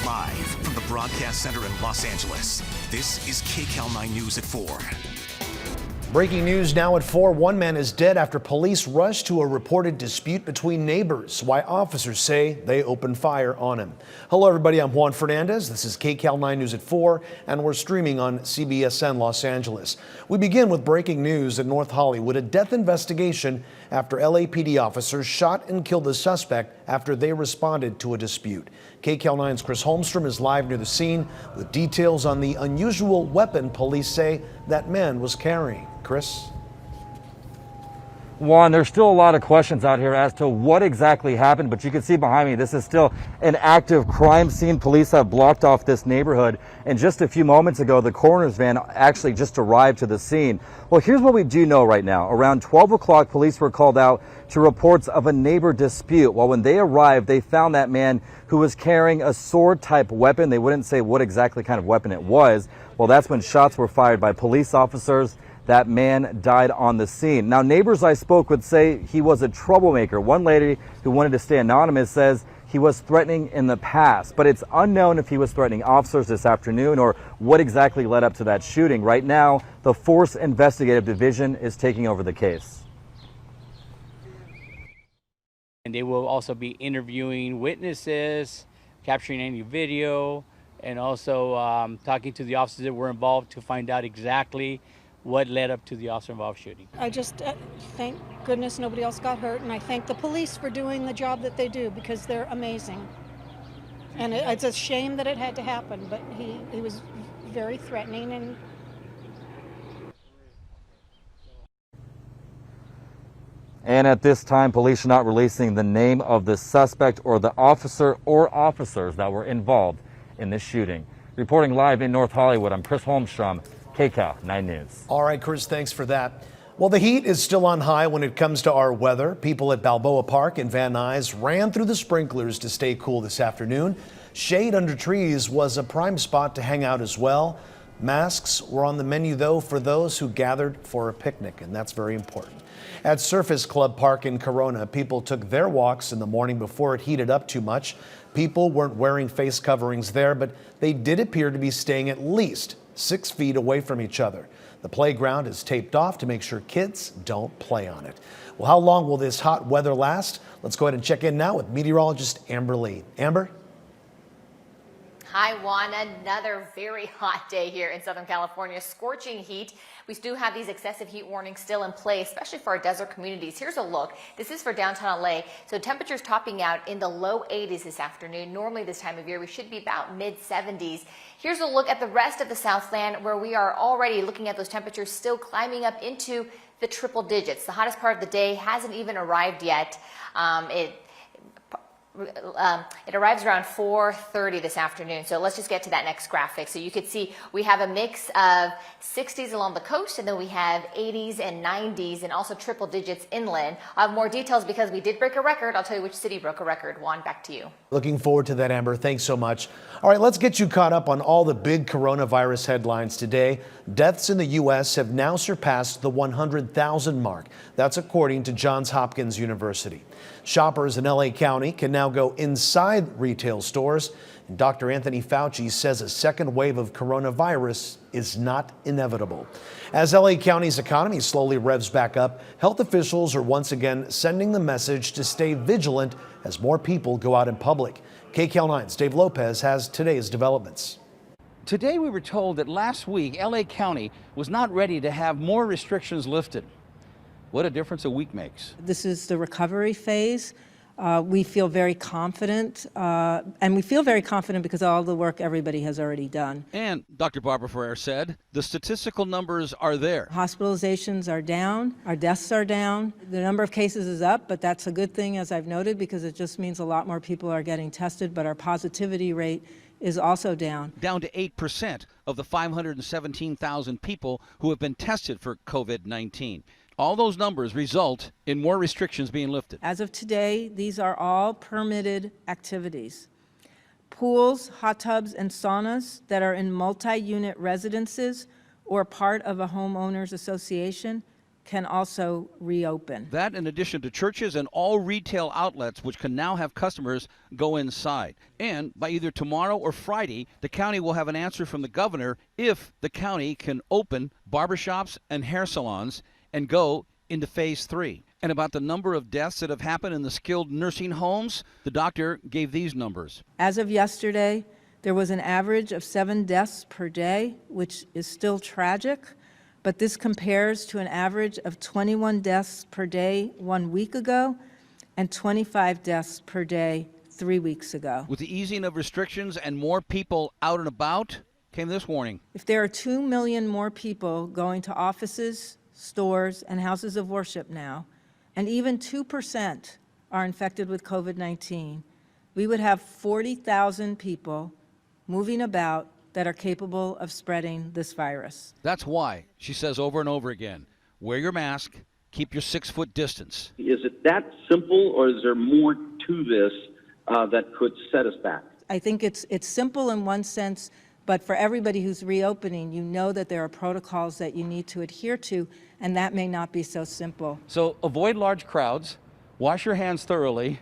Live from the Broadcast Center in Los Angeles, this is KCAL9 News at 4. Breaking news now at 4. One man is dead after police rushed to a reported dispute between neighbors. Why officers say they opened fire on him. Hello, everybody. I'm Juan Fernandez. This is KCAL9 News at 4, and we're streaming on CBSN Los Angeles. We begin with breaking news in North Hollywood. A death investigation after LAPD officers shot and killed the suspect after they responded to a dispute. KCAL9's Chris Holmstrom is live near the scene with details on the unusual weapon police say that man was carrying. Chris? Juan, there's still a lot of questions out here as to what exactly happened, but you can see behind me, this is still an active crime scene. Police have blocked off this neighborhood, and just a few moments ago, the coroner's van actually just arrived to the scene. Well, here's what we do know right now. Around 12 o'clock, police were called out to reports of a neighbor dispute. Well, when they arrived, they found that man who was carrying a sword-type weapon. They wouldn't say what exactly kind of weapon it was. Well, that's when shots were fired by police officers. That man died on the scene. Now, neighbors I spoke with say he was a troublemaker. One lady who wanted to stay anonymous says he was threatening in the past, but it's unknown if he was threatening officers this afternoon or what exactly led up to that shooting. Right now, the Force Investigative Division is taking over the case. And they will also be interviewing witnesses, capturing any video, and also talking to the officers that were involved to find out exactly what led up to the officer-involved shooting. I just thank goodness nobody else got hurt, and I thank the police for doing the job that they do because they're amazing. And it's a shame that it had to happen, but he was very threatening. And at this time, police are not releasing the name of the suspect or the officer or officers that were involved in this shooting. Reporting live in North Hollywood, I'm Chris Holmstrom, KCAL9 News. All right, Chris, thanks for that. Well, the heat is still on high when it comes to our weather. People at Balboa Park in Van Nuys ran through the sprinklers to stay cool this afternoon. Shade under trees was a prime spot to hang out as well. Masks were on the menu, though, for those who gathered for a picnic, and that's very important. At Surface Club Park in Corona, people took their walks in the morning before it heated up too much. People weren't wearing face coverings there, but they did appear to be staying at least 6 feet away from each other. The playground is taped off to make sure kids don't play on it. Well, how long will this hot weather last? Let's go ahead and check in now with meteorologist Amber Lee. Amber? Hi, Juan. Another very hot day here in Southern California. Scorching heat. We do have these excessive heat warnings still in place, especially for our desert communities. Here's a look. This is for downtown LA. So temperatures topping out in the low 80s this afternoon. Normally this time of year, we should be about mid 70s. Here's a look at the rest of the Southland, where we are already looking at those temperatures still climbing up into the triple digits. The hottest part of the day hasn't even arrived yet. It arrives around 4:30 this afternoon. So let's just get to that next graphic. So you can see we have a mix of 60s along the coast, and then we have 80s and 90s and also triple digits inland. I'll have more details because we did break a record. I'll tell you which city broke a record. Juan, back to you. Looking forward to that, Amber. Thanks so much. All right, let's get you caught up on all the big coronavirus headlines today. Deaths in the U.S. have now surpassed the 100,000 mark. That's according to Johns Hopkins University. Shoppers in LA County can now go inside retail stores. And Dr. Anthony Fauci says a second wave of coronavirus is not inevitable. As LA County's economy slowly revs back up, health officials are once again sending the message to stay vigilant as more people go out in public. KCAL9's Dave Lopez has today's developments. Today we were told that last week LA County was not ready to have more restrictions lifted. What a difference a week makes. This is the recovery phase. We feel very confident, and we feel very confident because of all the work everybody has already done. And Dr. Barbara Ferrer said the statistical numbers are there. Hospitalizations are down, our deaths are down. The number of cases is up, but that's a good thing, as I've noted, because it just means a lot more people are getting tested, but our positivity rate is also down. Down to 8% of the 517,000 people who have been tested for COVID-19. All those numbers result in more restrictions being lifted. As of today, these are all permitted activities. Pools, hot tubs, and saunas that are in multi-unit residences or part of a homeowners association can also reopen. That in addition to churches and all retail outlets, which can now have customers go inside. And by either tomorrow or Friday, the county will have an answer from the governor if the county can open barbershops and hair salons and go into phase 3. And about the number of deaths that have happened in the skilled nursing homes, the doctor gave these numbers. As of yesterday, there was an average of 7 deaths per day, which is still tragic, but this compares to an average of 21 deaths per day 1 week ago and 25 deaths per day 3 weeks ago. With the easing of restrictions and more people out and about, came this warning. If there are 2 million more people going to offices, stores, and houses of worship now, and even 2% are infected with COVID-19, we would have 40,000 people moving about that are capable of spreading this virus. That's why, she says over and over again, wear your mask, keep your 6-foot distance. Is it that simple, or is there more to this that could set us back? I think it's simple in one sense, but for everybody who's reopening, you know that there are protocols that you need to adhere to, and that may not be so simple. So avoid large crowds, wash your hands thoroughly,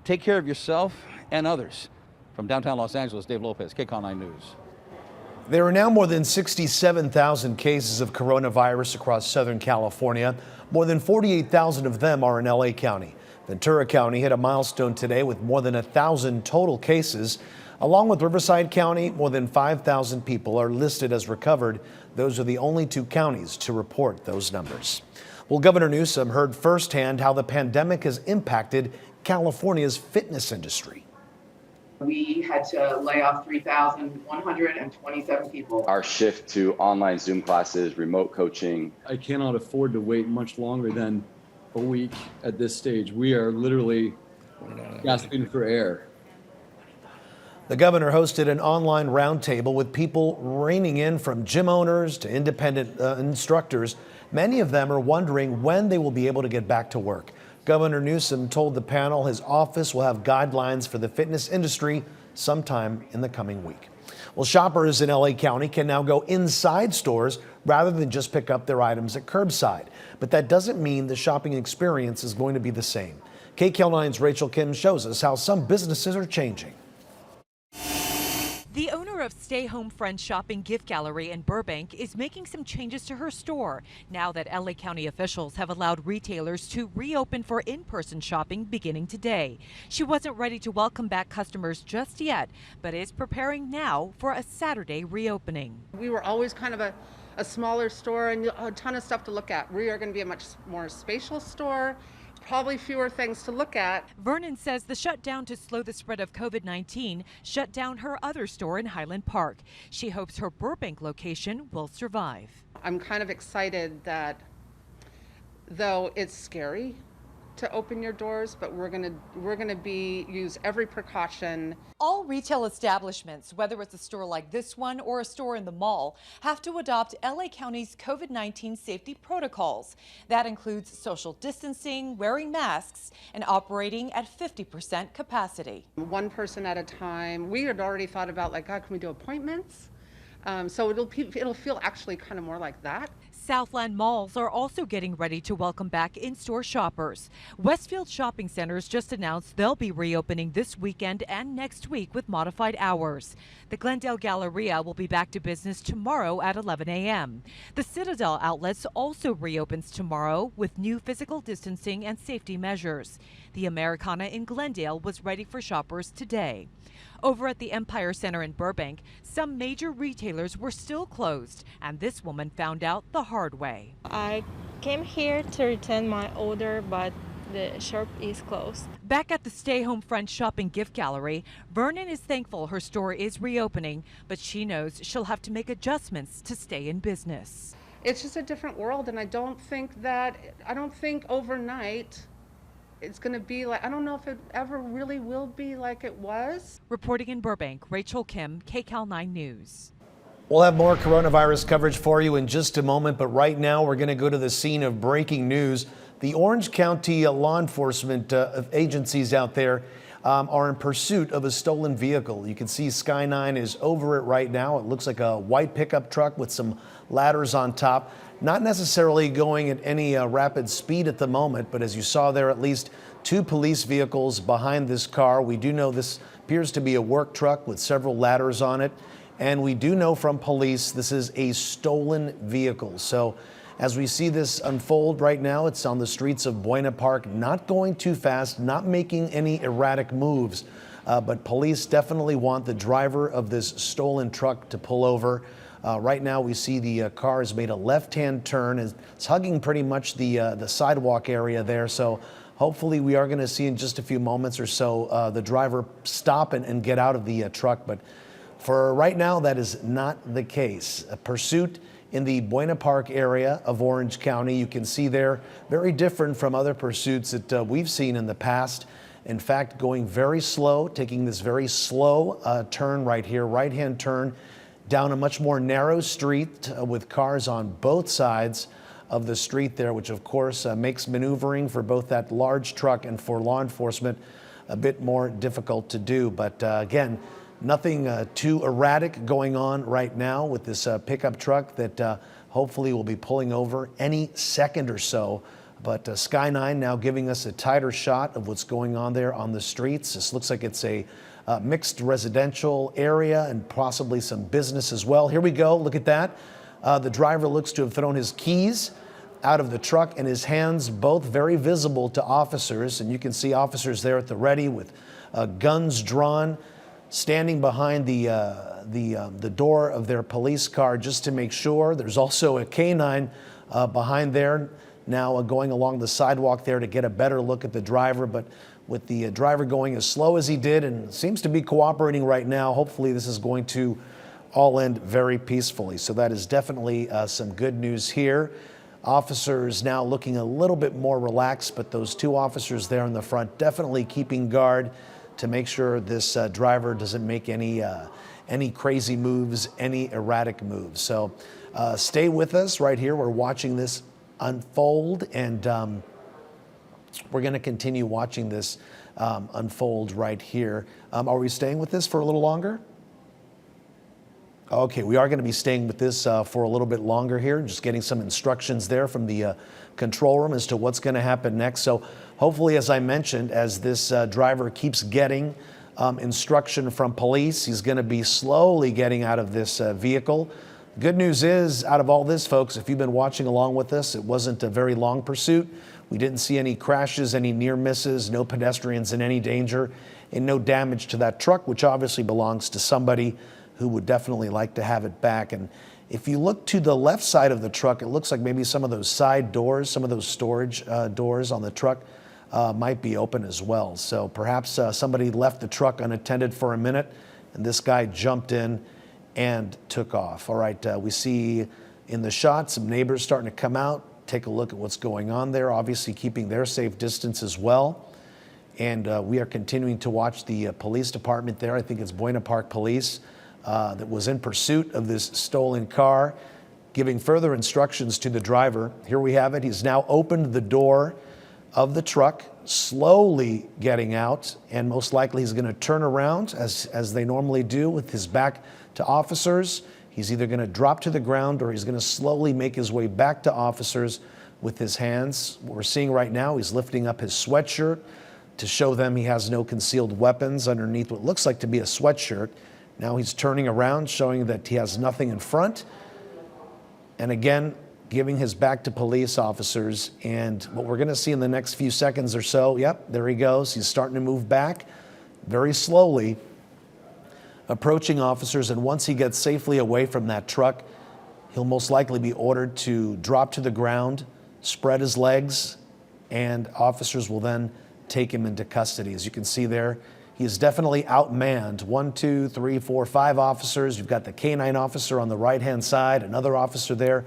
take care of yourself and others. From downtown Los Angeles, Dave Lopez, KCAL9 News. There are now more than 67,000 cases of coronavirus across Southern California. More than 48,000 of them are in LA County. Ventura County hit a milestone today with more than 1,000 total cases. Along with Riverside County, more than 5,000 people are listed as recovered. Those are the only 2 counties to report those numbers. Well, Governor Newsom heard firsthand how the pandemic has impacted California's fitness industry. We had to lay off 3,127 people. Our shift to online Zoom classes, remote coaching. I cannot afford to wait much longer than a week at this stage. We are literally gasping for air. The governor hosted an online roundtable with people reining in from gym owners to independent instructors. Many of them are wondering when they will be able to get back to work. Governor Newsom told the panel his office will have guidelines for the fitness industry sometime in the coming week. Well, shoppers in LA County can now go inside stores rather than just pick up their items at curbside. But that doesn't mean the shopping experience is going to be the same. KCAL9's Rachel Kim shows us how some businesses are changing. The owner of Stay Home Friends Shopping Gift Gallery in Burbank is making some changes to her store now that LA County officials have allowed retailers to reopen for in-person shopping beginning today. She wasn't ready to welcome back customers just yet, but is preparing now for a Saturday reopening. We were always kind of a smaller store and a ton of stuff to look at. We are going to be a much more spatial store. Probably fewer things to look at. Vernon says the shutdown to slow the spread of COVID-19 shut down her other store in Highland Park. She hopes her Burbank location will survive. I'm kind of excited that, though it's scary to open your doors, but we're gonna use every precaution. All retail establishments, whether it's a store like this one or a store in the mall, have to adopt LA County's COVID-19 safety protocols. That includes social distancing, wearing masks, and operating at 50% capacity. 1 person at a time. We had already thought about, like, God, can we do appointments? So it'll feel actually kind of more like that. Southland malls are also getting ready to welcome back in-store shoppers. Westfield Shopping Centers just announced they'll be reopening this weekend and next week with modified hours. The Glendale Galleria will be back to business tomorrow at 11 a.m. The Citadel Outlets also reopens tomorrow with new physical distancing and safety measures. The Americana in Glendale was ready for shoppers today. Over at the Empire Center in Burbank, some major retailers were still closed, and this woman found out the hard way. I came here to return my order, but the shop is closed. Back at the Stay Home Friends Shopping Gift Gallery, Vernon is thankful her store is reopening, but she knows she'll have to make adjustments to stay in business. It's just a different world, and I don't think overnight it's going to be like, I don't know if it ever really will be like it was. Reporting in Burbank, Rachel Kim, KCAL9 News. We'll have more coronavirus coverage for you in just a moment, but right now we're going to go to the scene of breaking news. The Orange County law enforcement agencies out there are in pursuit of a stolen vehicle. You can see Sky 9 is over it right now. It looks like a white pickup truck with some ladders on top. not necessarily going at any rapid speed at the moment, but as you saw there, at least 2 police vehicles behind this car. We do know this appears to be a work truck with several ladders on it. And we do know from police this is a stolen vehicle. So as we see this unfold right now, it's on the streets of Buena Park, not going too fast, not making any erratic moves. But police definitely want the driver of this stolen truck to pull over. Right now we see the car has made a left-hand turn. It's hugging pretty much the sidewalk area there. So hopefully we are going to see in just a few moments or so the driver stop and get out of the truck. But for right now, that is not the case. A pursuit in the Buena Park area of Orange County. You can see there, very different from other pursuits that we've seen in the past. In fact, going very slow, taking this very slow turn right here, right-hand turn, down a much more narrow street with cars on both sides of the street there, which of course makes maneuvering for both that large truck and for law enforcement a bit more difficult to do. But again, nothing too erratic going on right now with this pickup truck that hopefully will be pulling over any second or so. But Sky 9 now giving us a tighter shot of what's going on there on the streets. This looks like it's a mixed residential area and possibly some business as well. Here we go. Look at that. The driver looks to have thrown his keys out of the truck, and his hands both very visible to officers. And you can see officers there at the ready with guns drawn, standing behind the door of their police car just to make sure. There's also a K9 behind there now going along the sidewalk there to get a better look at the driver. But with the driver going as slow as he did and seems to be cooperating right now, hopefully this is going to all end very peacefully. So that is definitely some good news here. Officers now looking a little bit more relaxed, but those 2 officers there in the front definitely keeping guard to make sure this driver doesn't make any crazy moves, any erratic moves. So stay with us right here. We're watching this unfold, and we're going to continue watching this unfold right here. Are we staying with this for a little longer? Okay, we are going to be staying with this for a little bit longer here, just getting some instructions there from the control room as to what's going to happen next. So hopefully, as I mentioned, as this driver keeps getting instruction from police, he's going to be slowly getting out of this vehicle. Good news is, out of all this, folks, if you've been watching along with us, it wasn't a very long pursuit. We didn't see any crashes, any near misses, no pedestrians in any danger, and no damage to that truck, which obviously belongs to somebody who would definitely like to have it back. And if you look to the left side of the truck, it looks like maybe some of those side doors, some of those storage doors on the truck might be open as well. So perhaps somebody left the truck unattended for a minute, and this guy jumped in and took off. All right, we see in the shot some neighbors starting to come out, take a look at what's going on there, obviously keeping their safe distance as well. And we are continuing to watch the police department there. I think it's Buena Park Police that was in pursuit of this stolen car, giving further instructions to the driver. Here we have it. He's now opened the door of the truck, slowly getting out, and most likely he's going to turn around as they normally do with his back to officers. He's either going to drop to the ground or he's going to slowly make his way back to officers with his hands. What we're seeing right now, he's lifting up his sweatshirt to show them he has no concealed weapons underneath what looks like to be a sweatshirt. Now he's turning around, showing that he has nothing in front. And again, giving his back to police officers. And what we're going to see in the next few seconds or so, yep, there he goes. He's starting to move back very slowly, approaching officers. And once he gets safely away from that truck, he'll most likely be ordered to drop to the ground, spread his legs, and officers will then take him into custody. As you can see there, he is definitely outmanned. 1, 2, 3, 4, 5 officers. You've got the K9 officer on the right-hand side, another officer there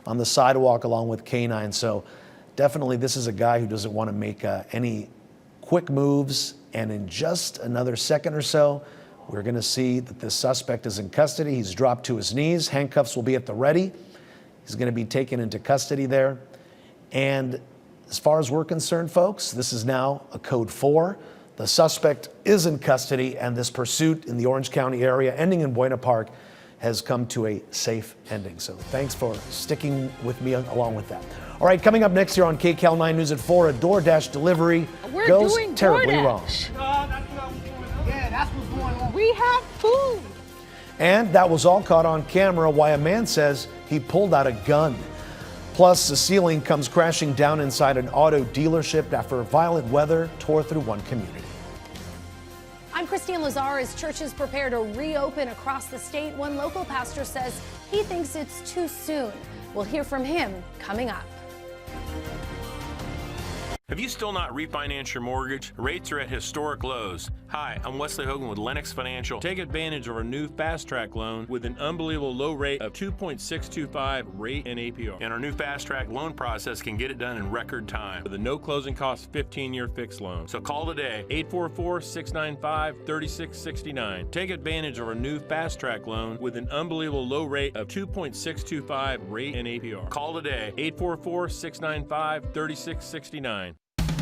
on the sidewalk along with K9. So definitely this is a guy who doesn't want to make any quick moves. And in just another second or so, we're going to see that this suspect is in custody. He's dropped to his knees. Handcuffs will be at the ready. He's going to be taken into custody there. And as far as we're concerned, folks, this is now a code 4. The suspect is in custody, and this pursuit in the Orange County area, ending in Buena Park, has come to a safe ending. So thanks for sticking with me along with that. All right, coming up next here on KCAL9 News at 4, a DoorDash delivery goes terribly wrong. Yeah, that's what's going on. We have food. And that was all caught on camera why a man says he pulled out a gun. Plus, the ceiling comes crashing down inside an auto dealership after violent weather tore through one community. I'm Christine Lazar. As churches prepare to reopen across the state, one local pastor says he thinks it's too soon. We'll hear from him coming up. Have you still not refinanced your mortgage? Rates are at historic lows. Hi, I'm Wesley Hogan with LENOX Financial. Take advantage of our new Fast Track loan with an unbelievable low rate of 2.625 rate and APR. And our new Fast Track loan process can get it done in record time with a no closing cost 15-year fixed loan. So call today, 844-695-3669. Take advantage of our new Fast Track loan with an unbelievable low rate of 2.625 rate and APR. Call today, 844-695-3669.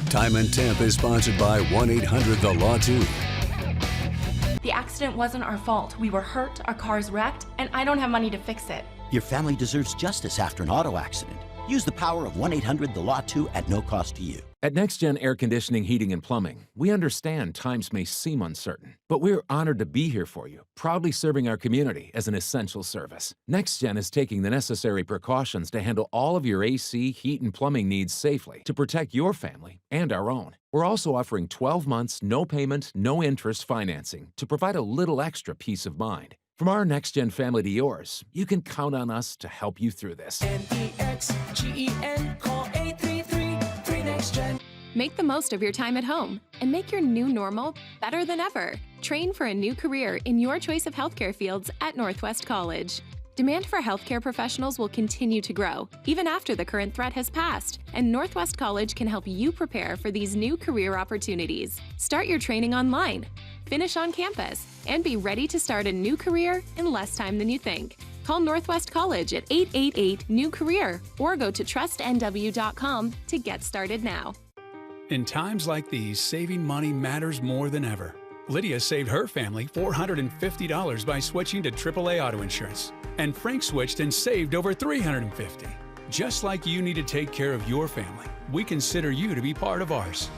Time and Temp is sponsored by 1-800-THE-LAW-2. The accident wasn't our fault. We were hurt, our car's wrecked, and I don't have money to fix it. Your family deserves justice after an auto accident. Use the power of 1-800-THE-LAW-2 at no cost to you. At NextGen Air Conditioning, Heating, and Plumbing, we understand times may seem uncertain, but we're honored to be here for you, proudly serving our community as an essential service. NextGen is taking the necessary precautions to handle all of your AC, heat, and plumbing needs safely to protect your family and our own. We're also offering 12 months, no payment, no interest financing to provide a little extra peace of mind. From our NextGen family to yours, you can count on us to help you through this. NEXGEN, call 833-3NEXTGen. Make the most of your time at home and make your new normal better than ever. Train for a new career in your choice of healthcare fields at Northwest College. Demand for healthcare professionals will continue to grow, even after the current threat has passed, and Northwest College can help you prepare for these new career opportunities. Start your training online, finish on campus, and be ready to start a new career in less time than you think. Call Northwest College at 888-NEW-CAREER or go to trustnw.com to get started now. In times like these, saving money matters more than ever. Lydia saved her family $450 by switching to AAA auto insurance. And Frank switched and saved over $350. Just like you need to take care of your family, we consider you to be part of ours.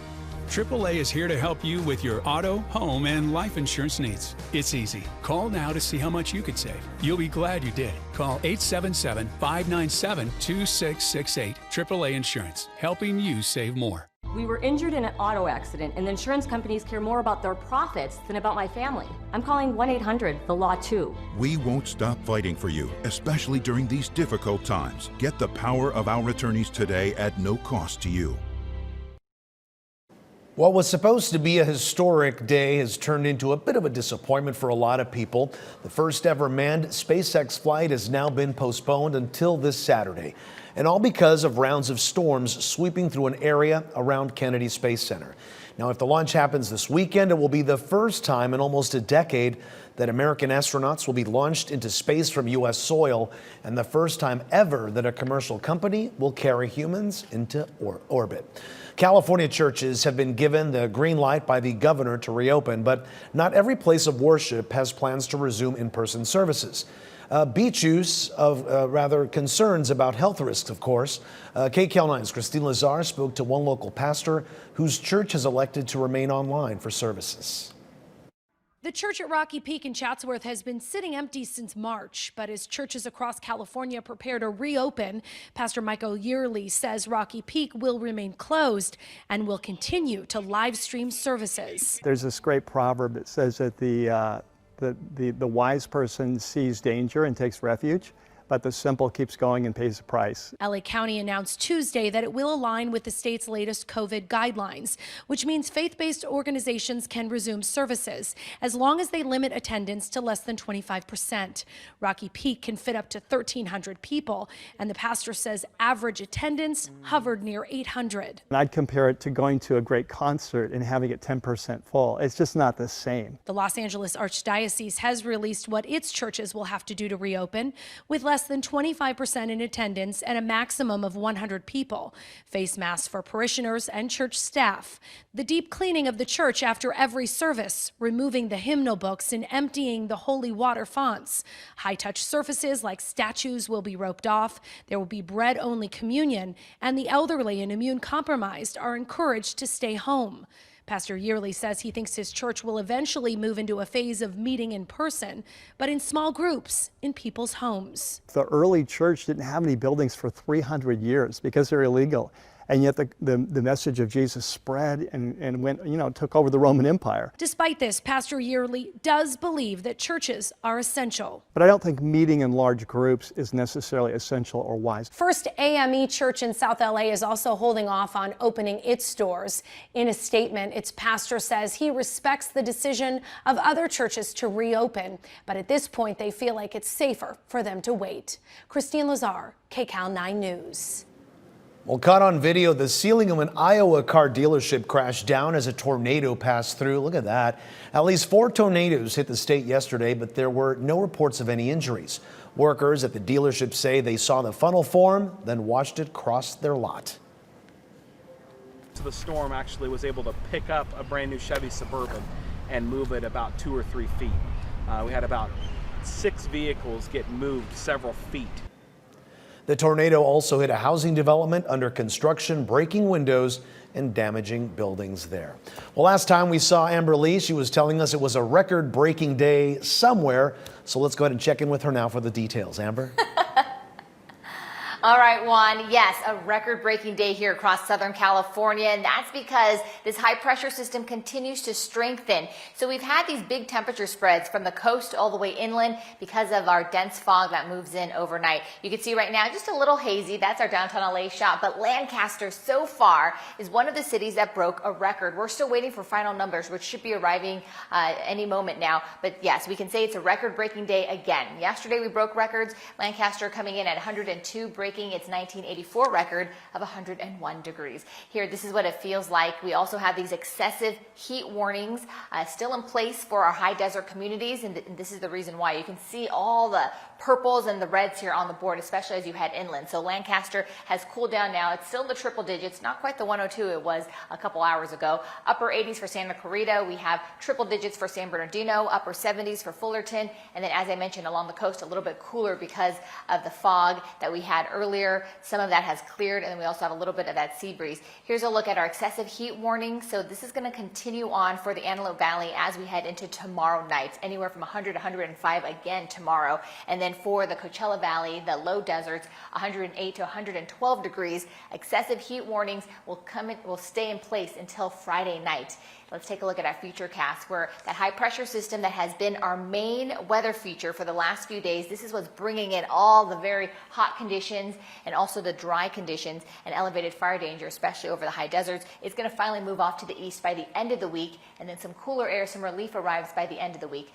AAA is here to help you with your auto, home, and life insurance needs. It's easy. Call now to see how much you could save. You'll be glad you did. Call 877-597-2668. AAA Insurance, helping you save more. We were injured in an auto accident, and the insurance companies care more about their profits than about my family. I'm calling 1-800-THE-LAW-2. We won't stop fighting for you, especially during these difficult times. Get the power of our attorneys today at no cost to you. What was supposed to be a historic day has turned into a bit of a disappointment for a lot of people. The first ever manned SpaceX flight has now been postponed until this Saturday, and all because of rounds of storms sweeping through an area around Kennedy Space Center. Now, if the launch happens this weekend, it will be the first time in almost a decade that American astronauts will be launched into space from U.S. soil, and the first time ever that a commercial company will carry humans into orbit. California churches have been given the green light by the governor to reopen, but not every place of worship has plans to resume in-person services. Beach use of rather concerns about health risks, of course. KCAL9's Christine Lazar spoke to one local pastor whose church has elected to remain online for services. The church at Rocky Peak in Chatsworth has been sitting empty since March, but as churches across California prepare to reopen, Pastor Michael Yearley says Rocky Peak will remain closed and will continue to live stream services. There's this great proverb that says that the wise person sees danger and takes refuge, but the simple keeps going and pays the price. LA County announced Tuesday that it will align with the state's latest COVID guidelines, which means faith-based organizations can resume services as long as they limit attendance to less than 25%. Rocky Peak can fit up to 1,300 people, and the pastor says average attendance hovered near 800. And I'd compare it to going to a great concert and having it 10% full. It's just not the same. The Los Angeles Archdiocese has released what its churches will have to do to reopen, with less less than 25% in attendance and a maximum of 100 people, face masks for parishioners and church staff, the deep cleaning of the church after every service, removing the hymnal books and emptying the holy water fonts. High-touch surfaces like statues will be roped off, there will be bread-only communion, and the elderly and immune-compromised are encouraged to stay home. Pastor Yearley says he thinks his church will eventually move into a phase of meeting in person, but in small groups, in people's homes. The early church didn't have any buildings for 300 years because they're illegal. And yet the message of Jesus spread and went, took over the Roman Empire. Despite this, Pastor Yearley does believe that churches are essential. But I don't think meeting in large groups is necessarily essential or wise. First AME Church in South LA is also holding off on opening its doors. In a statement, its pastor says he respects the decision of other churches to reopen, but at this point they feel like it's safer for them to wait. Christine Lazar, KCAL9 News. Well, caught on video, the ceiling of an Iowa car dealership crashed down as a tornado passed through. Look at that. At least 4 tornadoes hit the state yesterday, but there were no reports of any injuries. Workers at the dealership say they saw the funnel form, then watched it cross their lot. So the storm actually was able to pick up a brand new Chevy Suburban and move it about 2 or 3 feet. We had about 6 vehicles get moved several feet. The tornado also hit a housing development under construction, breaking windows and damaging buildings there. Well, last time we saw Amber Lee, she was telling us it was a record-breaking day somewhere. So let's go ahead and check in with her now for the details. Amber? All right, Juan, yes, a record-breaking day here across Southern California, and that's because this high-pressure system continues to strengthen. So we've had these big temperature spreads from the coast all the way inland because of our dense fog that moves in overnight. You can see right now just a little hazy. That's our downtown LA shot, but Lancaster so far is one of the cities that broke a record. We're still waiting for final numbers, which should be arriving any moment now. But yes, we can say it's a record-breaking day again. Yesterday we broke records. Lancaster coming in at 102, breaking its 1984 record of 101 degrees. Here, this is what it feels like. We also have these excessive heat warnings still in place for our high desert communities, and this is the reason why. You can see all the purples and the reds here on the board, especially as you head inland. So Lancaster has cooled down now. It's still the triple digits, not quite the 102 it was a couple hours ago. Upper 80s for Santa Clarita. We have triple digits for San Bernardino, upper 70s for Fullerton, and then as I mentioned, along the coast, a little bit cooler because of the fog that we had earlier. Some of that has cleared, and then we also have a little bit of that sea breeze. Here's a look at our excessive heat warning. So this is going to continue on for the Antelope Valley as we head into tomorrow night, anywhere from 100 to 105 again tomorrow. And then for the Coachella Valley, the low deserts, 108 to 112 degrees. Excessive heat warnings will stay in place until Friday night. Let's take a look at our future cast, where that high pressure system that has been our main weather feature for the last few days, this is what's bringing in all the very hot conditions and also the dry conditions and elevated fire danger, especially over the high deserts. It's going to finally move off to the east by the end of the week, and then some cooler air, some relief arrives by the end of the week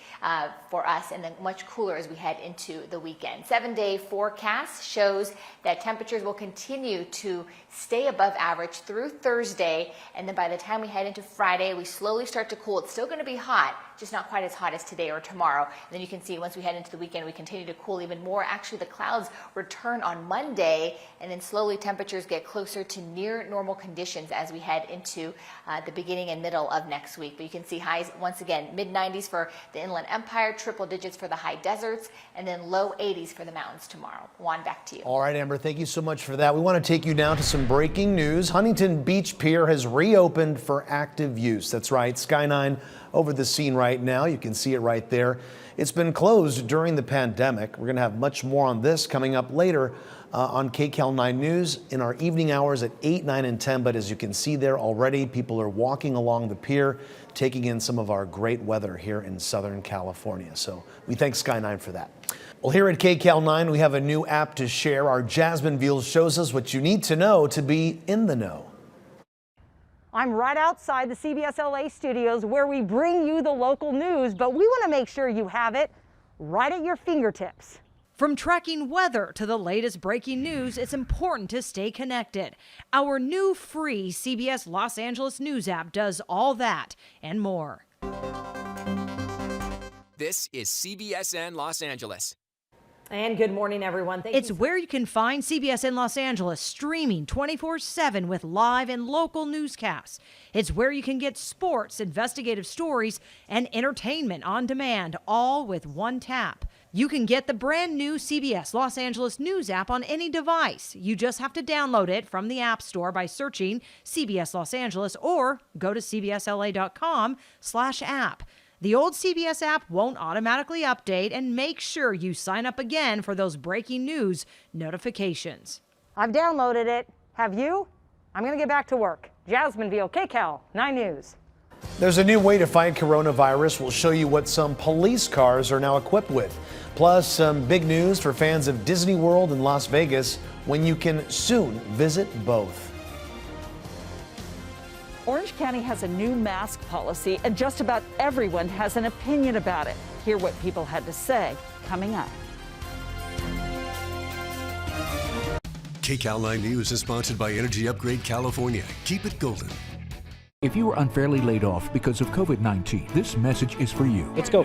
for us, and then much cooler as we head into the weekend. 7-day forecast shows that temperatures will continue to stay above average through Thursday, and then by the time we head into Friday, we slowly start to cool. It's still going to be hot, just not quite as hot as today or tomorrow. And then you can see once we head into the weekend, we continue to cool even more. Actually, the clouds return on Monday, and then slowly temperatures get closer to near normal conditions as we head into the beginning and middle of next week. But you can see highs, once again, mid-90s for the Inland Empire, triple digits for the high deserts, and then low 80s for the mountains tomorrow. Juan, back to you. All right, Amber, thank you so much for that. We want to take you now to some breaking news. Huntington Beach Pier has reopened for active use. That's right, Sky9 over the scene right now. You can see it right there. It's been closed during the pandemic. We're going to have much more on this coming up later on KCAL9 News in our evening hours at 8, 9, and 10. But as you can see there already, people are walking along the pier, taking in some of our great weather here in Southern California. So we thank Sky9 for that. Well, here at KCAL9, we have a new app to share. Our Jasmine Veal shows us what you need to know to be in the know. I'm right outside the CBS LA studios where we bring you the local news, but we want to make sure you have it right at your fingertips. From tracking weather to the latest breaking news, it's important to stay connected. Our new free CBS Los Angeles News app does all that and more. This is CBSN Los Angeles. And good morning, everyone. It's where you can find CBS in Los Angeles streaming 24/7 with live and local newscasts. It's where you can get sports, investigative stories, and entertainment on demand, all with one tap. You can get the brand new CBS Los Angeles News app on any device. You just have to download it from the App Store by searching CBS Los Angeles or go to cbsla.com/app. The old CBS app won't automatically update, and make sure you sign up again for those breaking news notifications. I've downloaded it. Have you? I'm going to get back to work. Jasmine Veal, KCAL9 News. There's a new way to fight coronavirus. We'll show you what some police cars are now equipped with. Plus, some big news for fans of Disney World in Las Vegas when you can soon visit both. Orange County has a new mask policy, and just about everyone has an opinion about it. Hear what people had to say coming up. KCAL9 News is sponsored by Energy Upgrade California. Keep it golden. If you were unfairly laid off because of COVID-19, this message is for you. Let's go.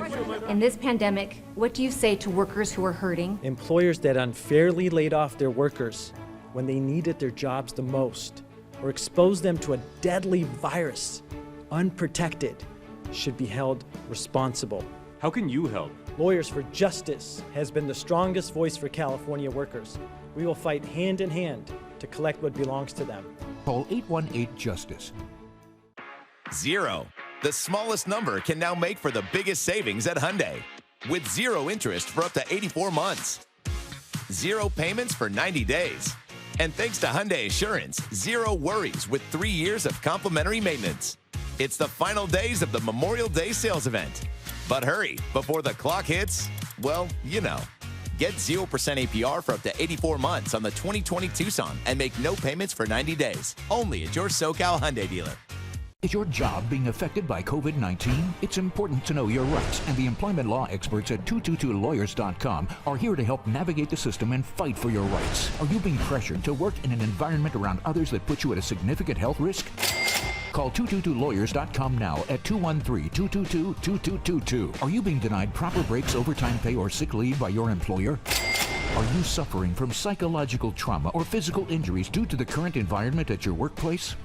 In this pandemic, what do you say to workers who are hurting? Employers that unfairly laid off their workers when they needed their jobs the most, or exposed them to a deadly virus, unprotected, should be held responsible. How can you help? Lawyers for Justice has been the strongest voice for California workers. We will fight hand in hand to collect what belongs to them. Call 818-JUSTICE. 0. The smallest number can now make for the biggest savings at Hyundai. With 0 interest for up to 84 months. 0 payments for 90 days. And thanks to Hyundai Assurance, 0 worries with 3 years of complimentary maintenance. It's the final days of the Memorial Day sales event. But hurry, before the clock hits, well, you know. Get 0% APR for up to 84 months on the 2020 Tucson and make no payments for 90 days. Only at your SoCal Hyundai dealer. Is your job being affected by COVID-19? It's important to know your rights, and the employment law experts at 222lawyers.com are here to help navigate the system and fight for your rights. Are you being pressured to work in an environment around others that puts you at a significant health risk? Call 222lawyers.com now at 213-222-2222. Are you being denied proper breaks, overtime pay, or sick leave by your employer? Are you suffering from psychological trauma or physical injuries due to the current environment at your workplace?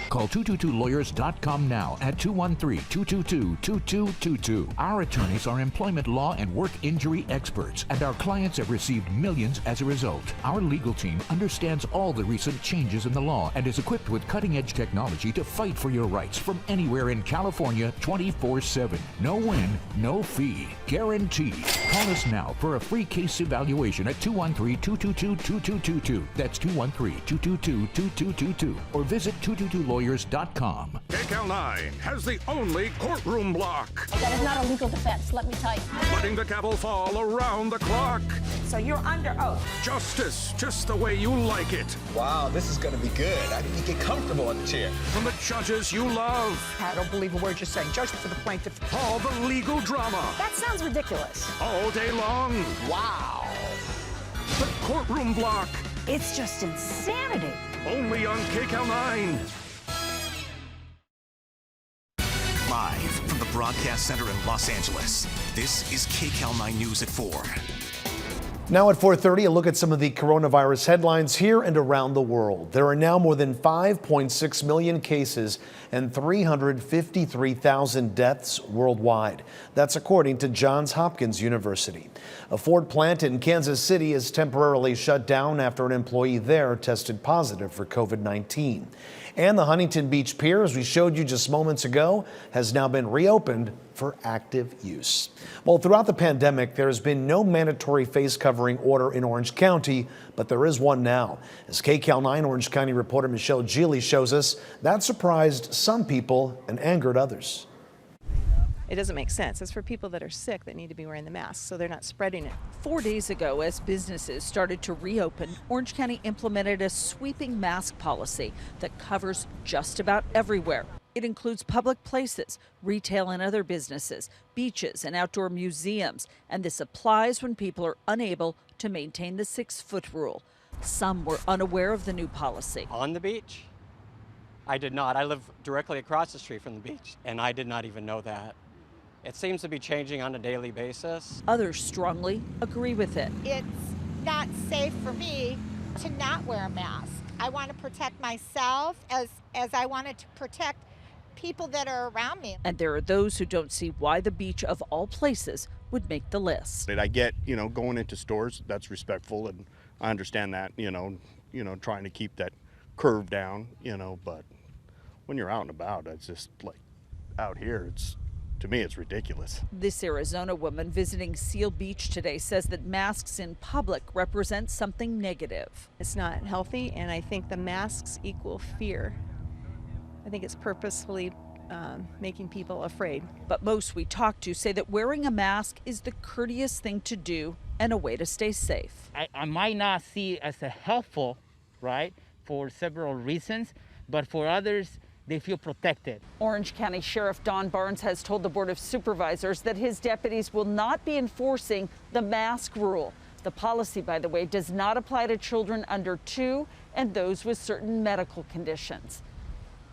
Call 222lawyers.com now at 213-222-2222. Our attorneys are employment law and work injury experts, and our clients have received millions as a result. Our legal team understands all the recent changes in the law and is equipped with cutting-edge technology to fight for your rights from anywhere in California 24/7. No win, no fee. Guaranteed. Call us now for a free case evaluation at 213-222-2222. That's 213-222-2222. Or visit 222lawyers.com. KCAL9 has the only courtroom block. That is not a legal defense, let me tell you. Letting the gavel fall around the clock. So you're under oath. Justice, just the way you like it. Wow, this is gonna be good. I need to get comfortable in the chair. From the judges you love. I don't believe a word you're saying. Judgment for the plaintiff. All the legal drama. That sounds ridiculous. All day long. Wow. The courtroom block. It's just insanity. Only on KCAL9. Live from the Broadcast Center in Los Angeles, this is KCAL9 News at 4. Now at 4:30, a look at some of the coronavirus headlines here and around the world. There are now more than 5.6 million cases and 353,000 deaths worldwide. That's according to Johns Hopkins University. A Ford plant in Kansas City is temporarily shut down after an employee there tested positive for COVID-19. And the Huntington Beach Pier, as we showed you just moments ago, has now been reopened for active use. Well, throughout the pandemic, there has been no mandatory face covering order in Orange County, but there is one now. As KCAL9 Orange County reporter Michelle Geely shows us, that surprised some people and angered others. It doesn't make sense. It's for people that are sick that need to be wearing the mask, so they're not spreading it. 4 days ago, as businesses started to reopen, Orange County implemented a sweeping mask policy that covers just about everywhere. It includes public places, retail and other businesses, beaches and outdoor museums, and this applies when people are unable to maintain the 6-foot rule. Some were unaware of the new policy. On the beach? I did not. I live directly across the street from the beach, and I did not even know that. It seems to be changing on a daily basis. Others strongly agree with it. It's not safe for me to not wear a mask. I want to protect myself as I wanted to protect people that are around me. And there are those who don't see why the beach of all places would make the list. I get, going into stores, that's respectful, and I understand that, trying to keep that curve down, but when you're out and about, it's just like out here, to me, it's ridiculous. This Arizona woman visiting Seal Beach today says that masks in public represent something negative. It's not healthy, and I think the masks equal fear. I think it's purposefully making people afraid. But most we talk to say that wearing a mask is the courteous thing to do and a way to stay safe. I might not see it as a helpful, right, for several reasons, but for others, they feel protected. Orange County Sheriff Don Barnes has told the Board of Supervisors that his deputies will not be enforcing the mask rule. The policy, by the way, does not apply to children under 2 and those with certain medical conditions.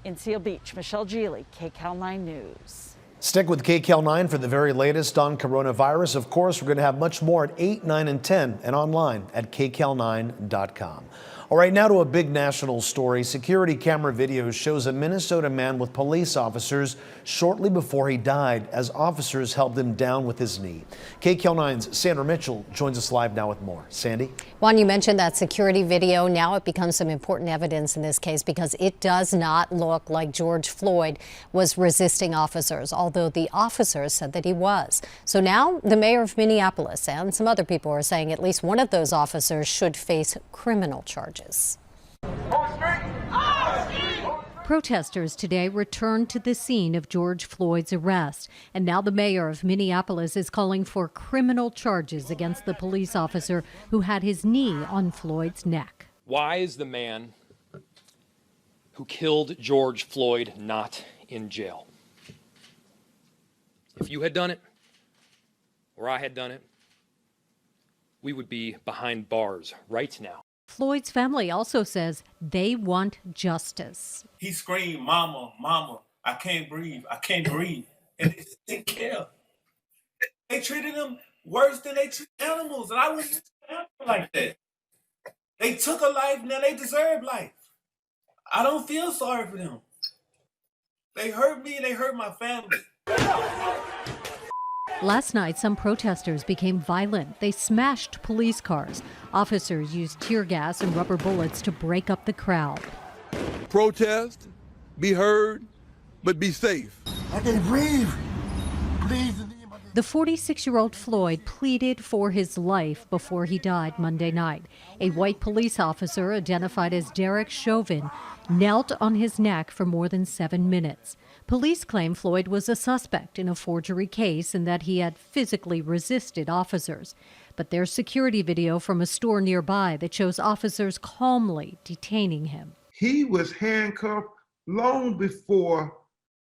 In Seal Beach, Michelle Geely, KCAL9 News. Stick with KCAL9 for the very latest on coronavirus. Of course, we're going to have much more at 8, 9, and 10 and online at KCAL9.com. All right, now to a big national story. Security camera video shows a Minnesota man with police officers shortly before he died as officers held him down with his knee. KCAL9's Sandra Mitchell joins us live now with more. Sandy? Juan, you mentioned that security video. Now it becomes some important evidence in this case because it does not look like George Floyd was resisting officers, although the officers said that he was. So now the mayor of Minneapolis and some other people are saying at least one of those officers should face criminal charges. Protesters today returned to the scene of George Floyd's arrest, and now the mayor of Minneapolis is calling for criminal charges against the police officer who had his knee on Floyd's neck. Why is the man who killed George Floyd not in jail? If you had done it, or I had done it, we would be behind bars right now. Floyd's family also says they want justice. He screamed, "Mama, mama, I can't breathe, I can't breathe." And they didn't care. They treated him worse than they treat animals, and I wouldn't treat animals like that. They took a life, now they deserve life. I don't feel sorry for them. They hurt me and they hurt my family. Last night, some protesters became violent. They smashed police cars. Officers used tear gas and rubber bullets to break up the crowd. Protest, be heard, but be safe. I can't breathe. Please. The 46-year-old Floyd pleaded for his life before he died Monday night. A white police officer identified as Derek Chauvin knelt on his neck for more than 7 minutes. Police claim Floyd was a suspect in a forgery case and that he had physically resisted officers. But there's security video from a store nearby that shows officers calmly detaining him. He was handcuffed long before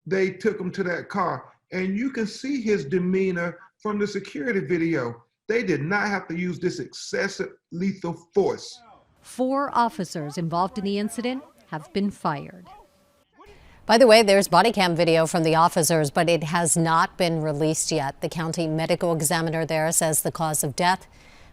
they took him to that car. And you can see his demeanor from the security video. They did not have to use this excessive lethal force. 4 officers involved in the incident have been fired. By the way, there's body cam video from the officers, but it has not been released yet. The county medical examiner there says the cause of death,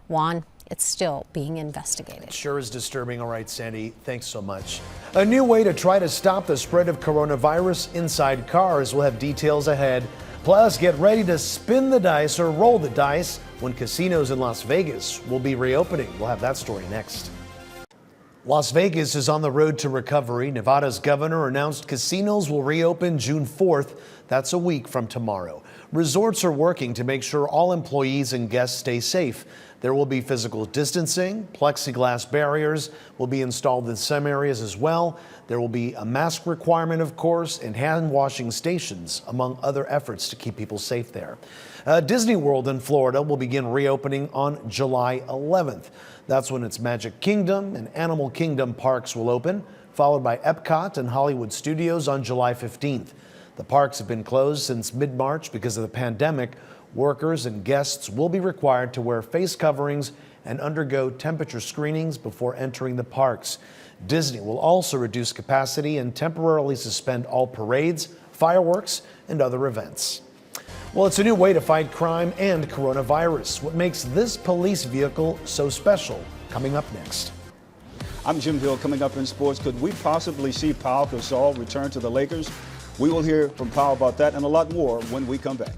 Juan, it's still being investigated. It sure is disturbing. All right, Sandy, thanks so much. A new way to try to stop the spread of coronavirus inside cars. We'll have details ahead. Plus, get ready to spin the dice or roll the dice when casinos in Las Vegas will be reopening. We'll have that story next. Las Vegas is on the road to recovery. Nevada's governor announced casinos will reopen June 4th. That's a week from tomorrow. Resorts are working to make sure all employees and guests stay safe. There will be physical distancing, plexiglass barriers will be installed in some areas as well. There will be a mask requirement, of course, and hand washing stations, among other efforts to keep people safe there. Disney World in Florida will begin reopening on July 11th. That's when its Magic Kingdom and Animal Kingdom parks will open, followed by Epcot and Hollywood Studios on July 15th. The parks have been closed since mid-March because of the pandemic. Workers and guests will be required to wear face coverings and undergo temperature screenings before entering the parks. Disney will also reduce capacity and temporarily suspend all parades, fireworks, and other events. Well, it's a new way to fight crime and coronavirus. What makes this police vehicle so special? Coming up next. I'm Jim Hill. Coming up in sports, could we possibly see Pau Gasol return to the Lakers? We will hear from Pau about that and a lot more when we come back.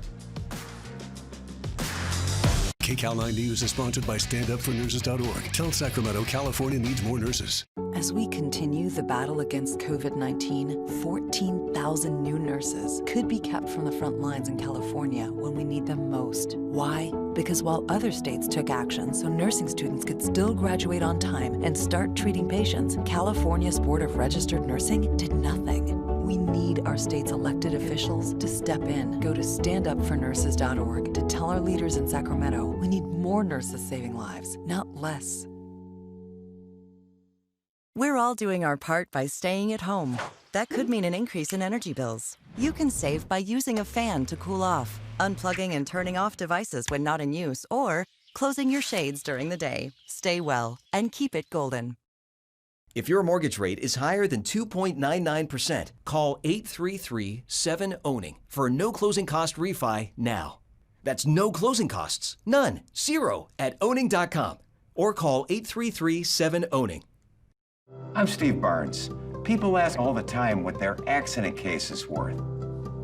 KCAL9 News is sponsored by StandUpForNurses.org. Tell Sacramento, California needs more nurses. As we continue the battle against COVID-19, 14,000 new nurses could be kept from the front lines in California when we need them most. Why? Because while other states took action so nursing students could still graduate on time and start treating patients, California's Board of Registered Nursing did nothing. We need our state's elected officials to step in. Go to StandUpForNurses.org to tell our leaders in Sacramento we need more nurses saving lives, not less. We're all doing our part by staying at home. That could mean an increase in energy bills. You can save by using a fan to cool off, unplugging and turning off devices when not in use, or closing your shades during the day. Stay well and keep it golden. If your mortgage rate is higher than 2.99%, call 833-7-OWNING for a no closing cost refi now. That's no closing costs, none, zero at owning.com, or call 833-7-OWNING. I'm Steve Barnes. People ask all the time what their accident case is worth.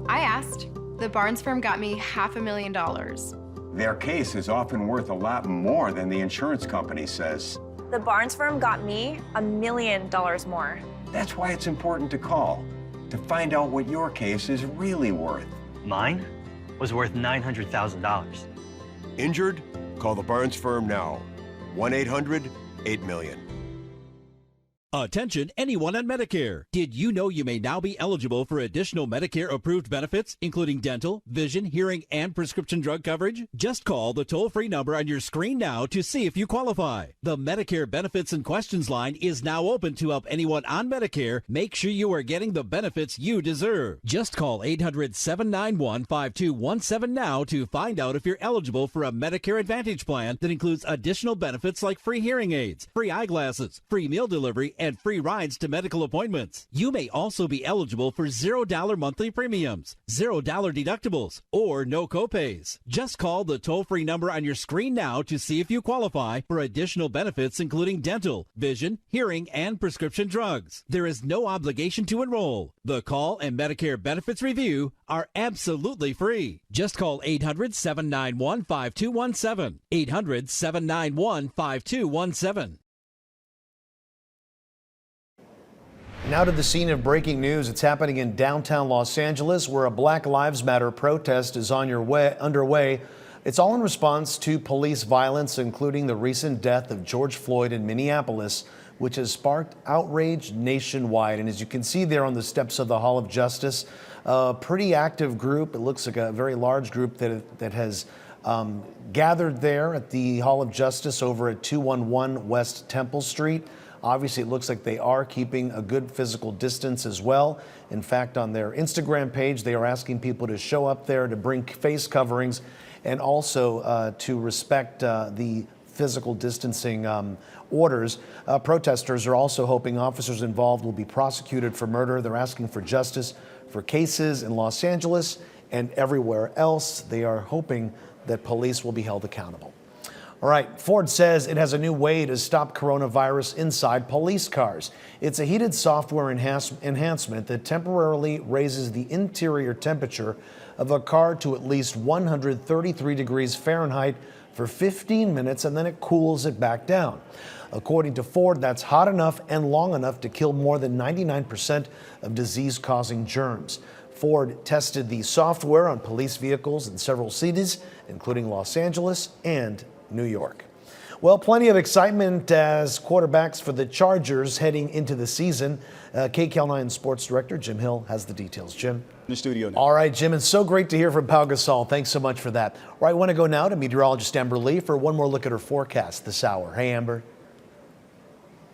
I asked. The Barnes firm got me $500,000. Their case is often worth a lot more than the insurance company says. The Barnes firm got me $1 million more. That's why it's important to call, to find out what your case is really worth. Mine was worth $900,000. Injured? Call the Barnes firm now. 1-800-8-million. Attention anyone on Medicare. Did you know you may now be eligible for additional Medicare-approved benefits, including dental, vision, hearing, and prescription drug coverage? Just call the toll-free number on your screen now to see if you qualify. The Medicare Benefits and Questions line is now open to help anyone on Medicare make sure you are getting the benefits you deserve. Just call 800-791-5217 now to find out if you're eligible for a Medicare Advantage plan that includes additional benefits like free hearing aids, free eyeglasses, free meal delivery, and free rides to medical appointments. You may also be eligible for $0 monthly premiums, $0 deductibles, or no copays. Just call the toll-free number on your screen now to see if you qualify for additional benefits including dental, vision, hearing, and prescription drugs. There is no obligation to enroll. The call and Medicare benefits review are absolutely free. Just call 800-791-5217. 800-791-5217. Now to the scene of breaking news. It's happening in downtown Los Angeles, where a Black Lives Matter protest is underway. It's all in response to police violence, including the recent death of George Floyd in Minneapolis, which has sparked outrage nationwide. And as you can see there on the steps of the Hall of Justice, a pretty active group. It looks like a very large group that has gathered there at the Hall of Justice over at 211 West Temple Street. Obviously, it looks like they are keeping a good physical distance as well. In fact, on their Instagram page, they are asking people to show up there, to bring face coverings, and also to respect the physical distancing orders. Protesters are also hoping officers involved will be prosecuted for murder. They're asking for justice for cases in Los Angeles and everywhere else. They are hoping that police will be held accountable. All right, Ford says it has a new way to stop coronavirus inside police cars. It's a heated software enhancement that temporarily raises the interior temperature of a car to at least 133 degrees Fahrenheit for 15 minutes, and then it cools it back down. According to Ford, that's hot enough and long enough to kill more than 99% of disease-causing germs. Ford tested the software on police vehicles in several cities, including Los Angeles and New York. Well, plenty of excitement as quarterbacks for the Chargers heading into the season. KCAL9 Sports Director Jim Hill has the details. Jim? In the studio now. All right, Jim, it's so great to hear from Pau Gasol. Thanks so much for that. All right, I want to go now to meteorologist Amber Lee for one more look at her forecast this hour. Hey, Amber.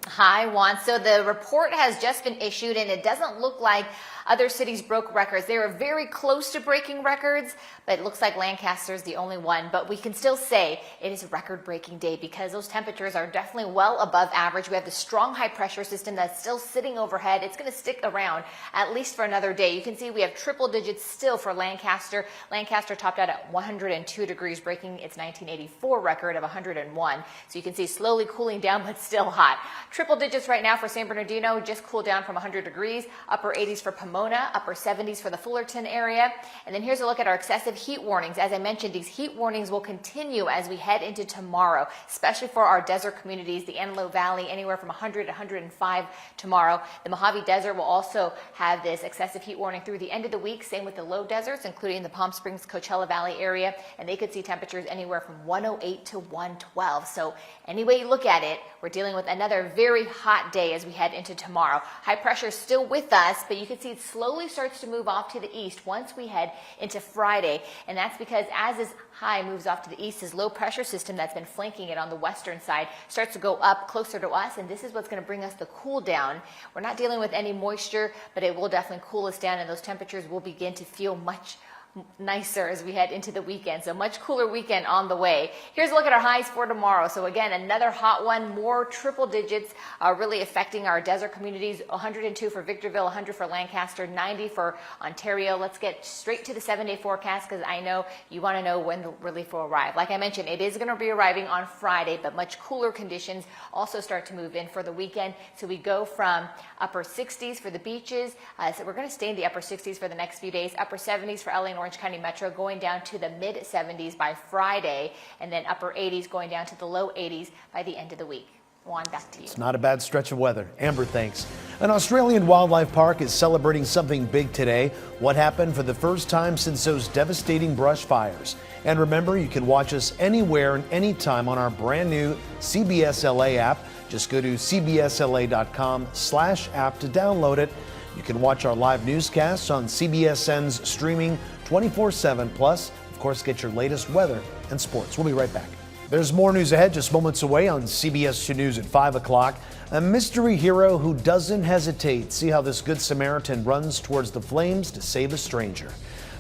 Hi, Juan. So the report has just been issued, and it doesn't look like other cities broke records. They were very close to breaking records, but it looks like Lancaster is the only one. But we can still say it is a record-breaking day because those temperatures are definitely well above average. We have the strong high-pressure system that's still sitting overhead. It's going to stick around at least for another day. You can see we have triple digits still for Lancaster. Lancaster topped out at 102 degrees, breaking its 1984 record of 101. So you can see slowly cooling down, but still hot. Triple digits right now for San Bernardino, just cooled down from 100 degrees, upper 80s for Pomona, upper 70s for the Fullerton area. And then here's a look at our excessive heat warnings. As I mentioned, these heat warnings will continue as we head into tomorrow, especially for our desert communities, the Antelope Valley, anywhere from 100 to 105 tomorrow. The Mojave Desert will also have this excessive heat warning through the end of the week. Same with the low deserts, including the Palm Springs, Coachella Valley area, and they could see temperatures anywhere from 108 to 112. So any way you look at it, we're dealing with another very hot day as we head into tomorrow. High pressure is still with us, but you can see it slowly starts to move off to the east once we head into Friday. And that's because as this high moves off to the east, this low pressure system that's been flanking it on the western side starts to go up closer to us, and this is what's going to bring us the cool down. We're not dealing with any moisture, but it will definitely cool us down, and those temperatures will begin to feel much nicer as we head into the weekend. So much cooler weekend on the way. Here's a look at our highs for tomorrow. So again, another hot one, more triple digits really affecting our desert communities. 102 for Victorville, 100 for Lancaster, 90 for Ontario. Let's get straight to the 7-day forecast because I know you want to know when the relief will arrive. Like I mentioned, it is going to be arriving on Friday, but much cooler conditions also start to move in for the weekend. So we go from upper 60s for the beaches. So we're going to stay in the upper 60s for the next few days, upper 70s for LA and Orange County Metro, going down to the mid 70s by Friday, and then upper 80s going down to the low 80s by the end of the week. Juan, back to you. It's not a bad stretch of weather. Amber, thanks. An Australian wildlife park is celebrating something big today. What happened for the first time since those devastating brush fires. And remember, you can watch us anywhere and anytime on our brand new CBS LA app. Just go to cbsla.com/app to download it. You can watch our live newscasts on CBSN's streaming 24/7. Plus, of course, get your latest weather and sports. We'll be right back. There's more news ahead just moments away on CBS 2 News at 5 o'clock. A mystery hero who doesn't hesitate. See how this Good Samaritan runs towards the flames to save a stranger.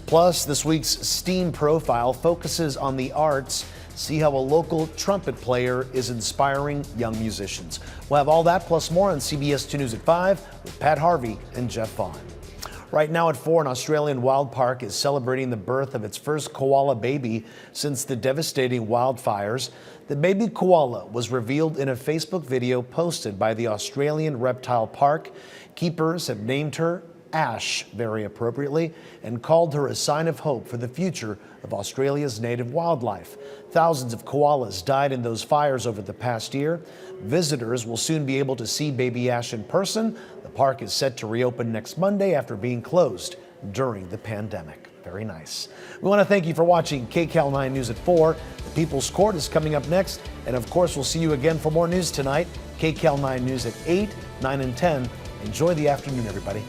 Plus, this week's STEAM profile focuses on the arts. See how a local trumpet player is inspiring young musicians. We'll have all that plus more on CBS 2 News at 5 with Pat Harvey and Jeff Vaughn. Right now at 4, an Australian wild park is celebrating the birth of its first koala baby since the devastating wildfires. The baby koala was revealed in a Facebook video posted by the Australian Reptile Park. Keepers have named her Ash, very appropriately, and called her a sign of hope for the future of Australia's native wildlife. Thousands of koalas died in those fires over the past year. Visitors will soon be able to see baby Ash in person. The park is set to reopen next Monday after being closed during the pandemic. Very nice. We want to thank you for watching KCAL9 News at 4. The People's Court is coming up next. And of course, we'll see you again for more news tonight. KCAL9 News at 8, 9, and 10. Enjoy the afternoon, everybody.